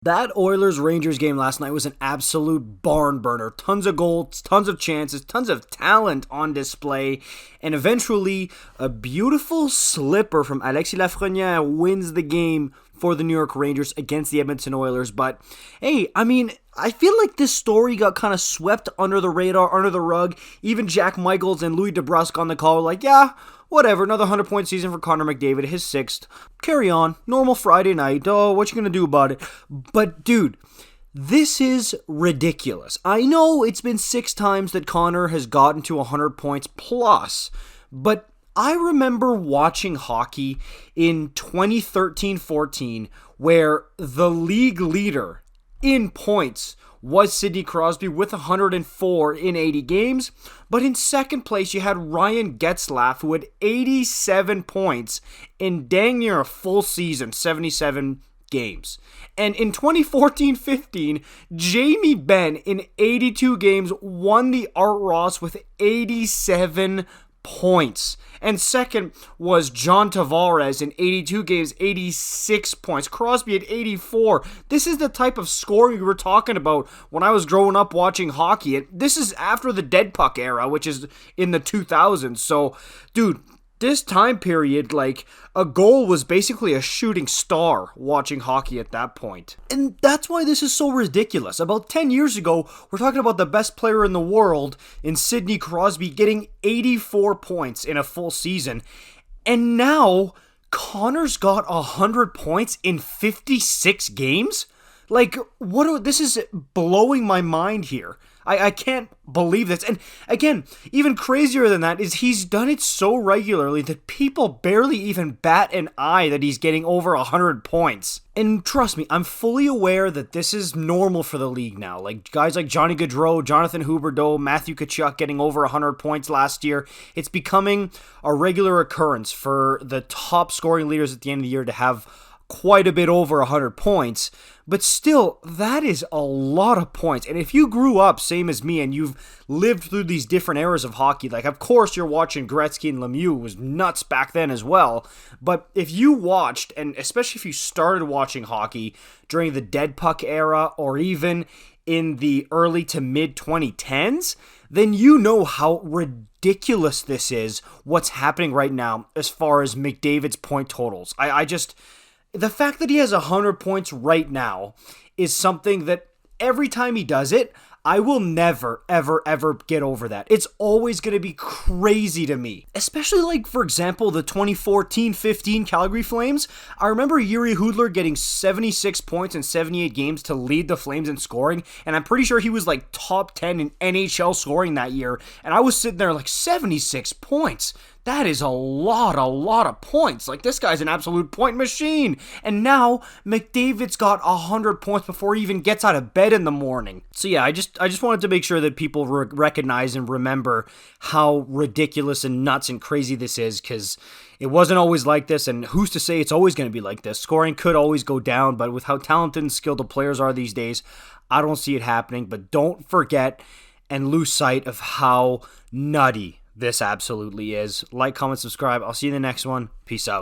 That Oilers-Rangers game last night was an absolute barn burner. Tons of goals, tons of chances, tons of talent on display, and eventually a beautiful slipper from Alexis Lafrenière wins the game for the New York Rangers against the Edmonton Oilers. But hey, I feel like this story got kind of swept under the radar, under the rug. Even Jack Michaels and Louis DeBrusque on the call were like, yeah, whatever, another 100-point season for Connor McDavid, his 6th. Carry on, normal Friday night. Oh, what you gonna do about it? But dude, this is ridiculous. I know it's been 6 times that Connor has gotten to 100 points plus, but I remember watching hockey in 2013-14 where the league leader in points was Sidney Crosby with 104 in 80 games, but in second place you had Ryan Getzlaf who had 87 points in dang near a full season, 77 games. And in 2014-15, Jamie Benn in 82 games won the Art Ross with 87 points. And second was John Tavares in 82 games, 86 points. Crosby at 84. This is the type of scoring we were talking about when I was growing up watching hockey. This is after the dead puck era, which is in the 2000s. So, dude, this time period, like, a goal was basically a shooting star watching hockey at that point. And that's why this is so ridiculous. About 10 years ago, we're talking about the best player in the world in Sidney Crosby getting 84 points in a full season. And now, Connor's got 100 points in 56 games? Like, this is blowing my mind here. I can't believe this. And again, even crazier than that is he's done it so regularly that people barely even bat an eye that he's getting over 100 points. And trust me, I'm fully aware that this is normal for the league now. Like guys like Johnny Gaudreau, Jonathan Huberdeau, Matthew Tkachuk getting over 100 points last year. It's becoming a regular occurrence for the top scoring leaders at the end of the year to have quite a bit over 100 points, but still, that is a lot of points. And if you grew up same as me and you've lived through these different eras of hockey, like of course you're watching Gretzky and Lemieux, it was nuts back then as well, but if you watched, and especially if you started watching hockey during the dead puck era or even in the early to mid 2010s, then you know how ridiculous this is, what's happening right now as far as McDavid's point totals. The fact that he has 100 points right now is something that every time he does it, I will never, ever, ever get over that. It's always going to be crazy to me. Especially like, for example, the 2014-15 Calgary Flames. I remember Yuri Hudler getting 76 points in 78 games to lead the Flames in scoring, and I'm pretty sure he was like top 10 in NHL scoring that year, and I was sitting there like 76 points. That is a lot of points. Like, this guy's an absolute point machine. And now, McDavid's got 100 points before he even gets out of bed in the morning. So yeah, I just wanted to make sure that people recognize and remember how ridiculous and nuts and crazy this is, because it wasn't always like this, and who's to say it's always going to be like this? Scoring could always go down, but with how talented and skilled the players are these days, I don't see it happening. But don't forget and lose sight of how nutty this absolutely is. Like, comment, subscribe. I'll see you in the next one. Peace out.